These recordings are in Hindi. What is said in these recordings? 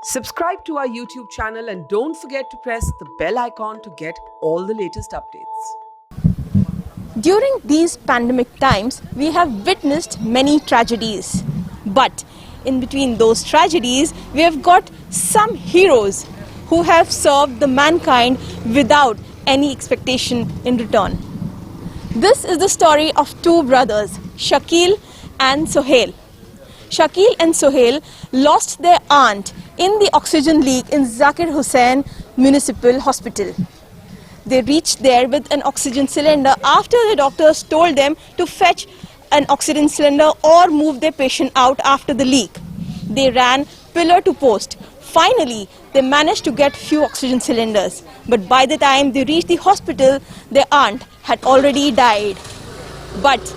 Subscribe to our YouTube channel and don't forget to press the bell icon to get all the latest updates. During these pandemic times, we have witnessed many tragedies. But in between those tragedies, we have got some heroes who have served the mankind without any expectation in return. This is the story of two brothers, Shakil and Sohail. Shakil and Sohail lost their aunt in the oxygen leak in Zakir Hussain Municipal Hospital. They reached there with an oxygen cylinder after the doctors told them to fetch an oxygen cylinder or move their patient out after the leak. They ran pillar to post. Finally, they managed to get few oxygen cylinders. But by the time they reached the hospital, their aunt had already died. But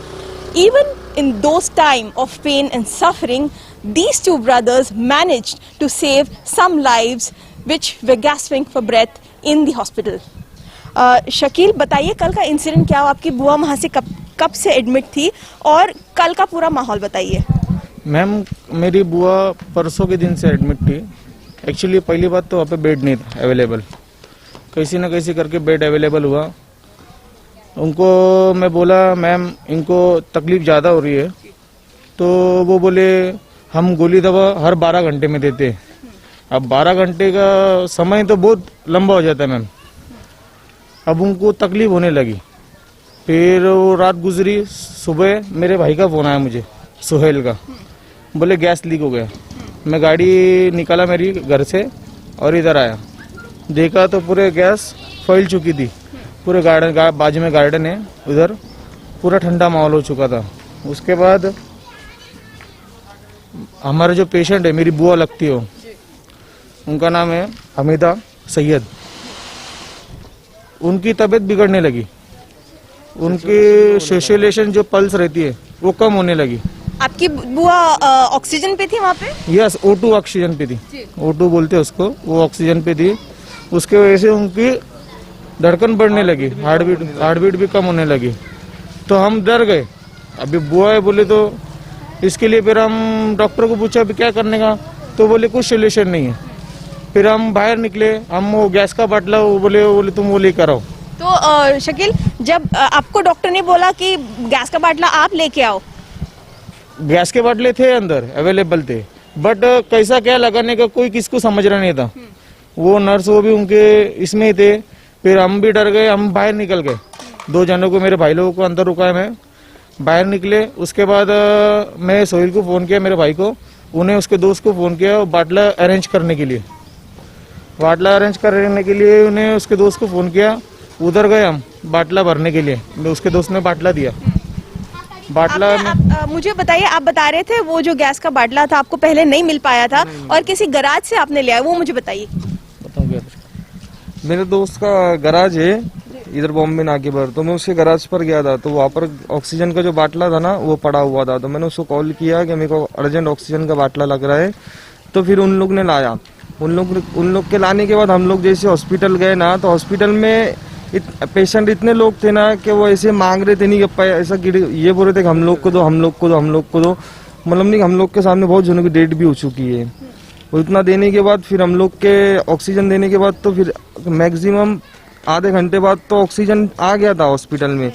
even in those times of pain and suffering, these two brothers managed to save some lives which were gasping for breath in the hospital. Shakeel, बताइए कल का इंसिडेंट क्या हुआ? आपकी बुआ वहाँ से कब से एडमिट थी और कल का पूरा माहौल बताइए। मैम, मेरी बुआ परसों के दिन से एडमिट थी। एक्चुअली पहली बात तो वहाँ पे बेड नहीं था अवेलेबल, कैसी ना कैसी करके बेड अवेलेबल हुआ। उनको मैं बोला मैम इनको तकलीफ ज़्यादा हो रही है, तो वो बोले हम गोली दवा हर 12 घंटे में देते हैं। अब 12 घंटे का समय तो बहुत लंबा हो जाता है मैम। अब उनको तकलीफ होने लगी, फिर वो रात गुजरी। सुबह मेरे भाई का फ़ोन आया मुझे, सोहेल का, बोले गैस लीक हो गया। मैं गाड़ी निकाला मेरी घर से और इधर आया, देखा तो पूरे गैस फैल चुकी थी। पूरे गार्डन बाजू में गार्डन है, उधर पूरा ठंडा माहौल हो चुका था। उसके बाद हमारा जो पेशेंट है, मेरी बुआ लगती हो, उनका नाम है हमीदा सैयद, उनकी तबीयत बिगड़ने लगी। उनकी सेचुरेशन जो पल्स रहती है वो कम होने लगी। आपकी बुआ ऑक्सीजन पे थी वहाँ पे? यस, O2 ऑक्सीजन पे थी। O2 बोलते हैं उसको, वो ऑक्सीजन पे थी। उसके वजह से उनकी धड़कन बढ़ने लगी, हार्ट बीट भी कम होने लगी। तो हम डर गए। अभी बुआ है बोले तो इसके लिए फिर हम डॉक्टर को पूछा अभी क्या करने का, तो बोले कुछ सोल्यूशन नहीं है। फिर हम बाहर निकले, हम वो गैस का बाटला वो बोले तुम वो लेकर आओ। तो शकील, जब आपको डॉक्टर ने बोला कि गैस का बाटला आप लेके आओ, गैस के बाटले थे अंदर अवेलेबल थे, बट कैसा क्या लगाने का कोई किसको समझ रहा नहीं था। वो नर्स वो भी उनके इसमें ही थे। फिर हम भी डर गए, हम बाहर निकल गए। 2 जनों को, मेरे भाई लोगों को अंदर रुका, मैं बाहर निकले। उसके बाद मैं सोहेल को फ़ोन किया, मेरे भाई को, उन्हें उसके दोस्त को फ़ोन किया बाटला अरेंज करने के लिए। बाटला अरेंज करने के लिए उन्हें उसके दोस्त को फ़ोन किया। उधर गए हम बाटला भरने के लिए। उसके दोस्त ने बाटला दिया। बाटला मुझे बताइए, आप बता रहे थे वो जो गैस का बाटला था आपको पहले नहीं मिल पाया था और किसी गराज से आपने लिया, वो मुझे बताइए। मेरे दोस्त का गराज है इधर बॉम्बे नाके पर, तो मैं उसके गराज पर गया था। तो वहाँ पर ऑक्सीजन का जो बाटला था ना वो पड़ा हुआ था। तो मैंने उसको कॉल किया कि मेरे को अर्जेंट ऑक्सीजन का बाटला लग रहा है। तो फिर उन लोग ने लाया। उन लोग के लाने के बाद हम लोग जैसे हॉस्पिटल गए ना, तो हॉस्पिटल में पेशेंट इतने लोग थे ना कि वो ऐसे मांग रहे थे, नहीं ऐसा ये बोल रहे थे कि हम लोग को दो, हम लोग को दो, हम लोग को दो। मतलब नहीं, हम लोग के सामने बहुत जनों की डेट भी हो चुकी है। और इतना देने के बाद फिर हम लोग के ऑक्सीजन देने के बाद तो फिर मैक्सिमम आधे घंटे बाद तो ऑक्सीजन आ गया था हॉस्पिटल में।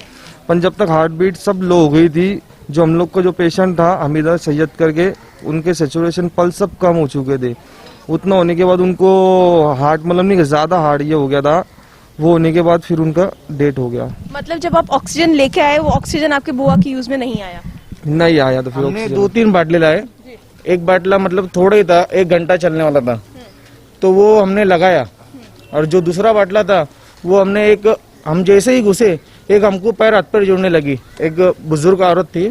पर जब तक हार्ट बीट सब लो हो गई थी, जो हम लोग का जो पेशेंट था हमीदा सैयद करके, उनके सेचुरेशन पल्स सब कम हो चुके थे। उतना होने के बाद उनको हार्ट मतलब नहीं ज़्यादा हार्ड ये हो गया था। वो होने के बाद फिर उनका डेथ हो गया। मतलब जब आप ऑक्सीजन लेके आए, वो ऑक्सीजन आपके बुआ की यूज में नहीं आया? नहीं आया। तो फिर हमने 2-3 बाटले लाए। एक बाटला मतलब थोड़ा ही था, 1 घंटा चलने वाला था, तो वो हमने लगाया। और जो दूसरा बाटला था वो हमने हम जैसे ही घुसे, एक हमको पैर हाथ पैर जोड़ने लगी, एक बुजुर्ग औरत थी,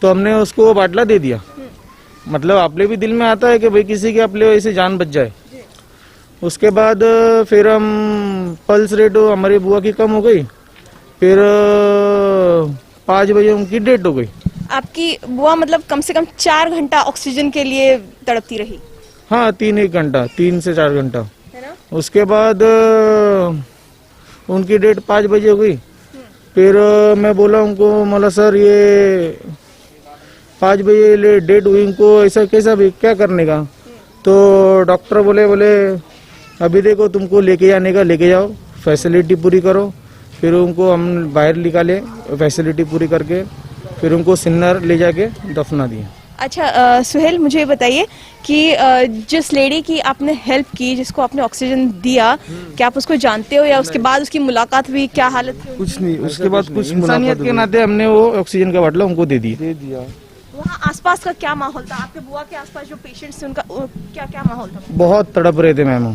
तो हमने उसको वो बाटला दे दिया। मतलब अपने भी दिल में आता है कि भाई किसी के अपने वैसे जान बच जाए। उसके बाद फिर हम पल्स रेट हमारी बुआ की कम हो गई। फिर 5 बजे उनकी डेथ हो गई। आपकी बुआ मतलब कम से कम 4 घंटा ऑक्सीजन के लिए तड़पती रही? हाँ, 3 घंटा, 3 से 4 घंटा। उसके बाद उनकी डेट 5 बजे हो गई। फिर मैं बोला उनको, बोला सर ये 5 बजे डेट हुई, इनको ऐसा कैसा भी क्या करने का। तो डॉक्टर बोले अभी देखो तुमको लेके जाने का लेके जाओ, फैसिलिटी पूरी करो। फिर उनको हम बाहर निकाले, फैसिलिटी पूरी करके फिर उनको सिन्नर ले जाके दफना दिए। अच्छा सुहेल, मुझे बताइए कि जिस लेडी की आपने हेल्प की, जिसको आपने ऑक्सीजन दिया, क्या आप उसको जानते हो या उसके बाद उसकी मुलाकात हुई, क्या हालत थी? कुछ नहीं, उसके बाद कुछ इंसानियत के नाते हमने वो ऑक्सीजन का बाटला उनको दे दिया। वहाँ आसपास का क्या माहौल था? आपके बुआ के आसपास जो पेशेंट्स थे उनका क्या क्या माहौल था? बहुत तड़प रहे थे मैम।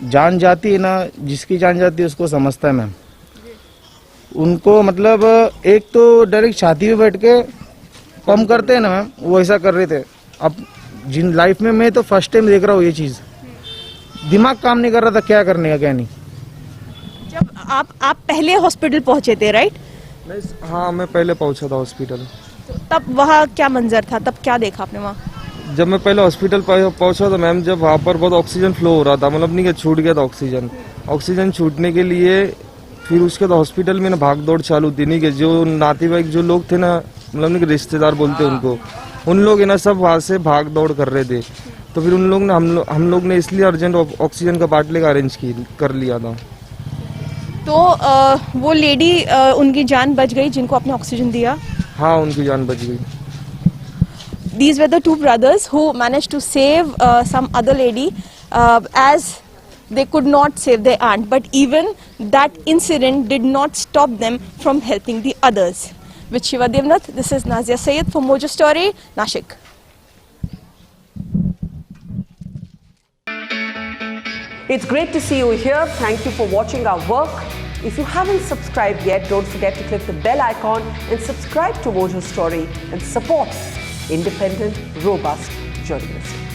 जान जाती है ना, जिसकी जान जाती है उसको समझता है मैम। उनको मतलब एक तो डायरेक्ट छाती पे बैठ के पंप करते हैं ना मैम, वो ऐसा कर रहे थे। अब जिन लाइफ में मैं तो फर्स्ट टाइम देख रहा हूँ ये चीज़, दिमाग काम नहीं कर रहा था क्या करने का क्या नहीं। जब आप पहले हॉस्पिटल पहुंचे थे, राइट? हाँ, मैं पहले पहुंचा था हॉस्पिटल। तो तब वहाँ क्या मंजर था, तब क्या देखा आपने वहाँ? जब मैं पहले हॉस्पिटल पहुंचा था मैम, जब वहाँ पर बहुत ऑक्सीजन फ्लो हो रहा था, मतलब नहीं कि छूट गया था ऑक्सीजन छूटने के लिए फिर उसके बाद हॉस्पिटल में ना भाग दौड़ चालू थी। नहीं कि जो नातेवाईक जो लोग थे ना, मतलब नहीं कि रिश्तेदार बोलते उनको, उन लोग है ना सब वहाँ से भाग दौड़ कर रहे थे। तो फिर उन लोग ने हम लोग ने इसलिए अर्जेंट ऑक्सीजन का बाटले का अरेंज कर लिया था। तो वो लेडी उनकी जान बच गई जिनको आपने ऑक्सीजन दिया? हाँ, उनकी जान बच गई। These were the two brothers who managed to save some other lady as they could not save their aunt. But even that incident did not stop them from helping the others. With Shiva Devnath, this is Nazia Sayed for Mojo Story, Nashik. It's great to see you here. Thank you for watching our work. If you haven't subscribed yet, don't forget to click the bell icon and subscribe to Mojo Story and support independent, robust journalism.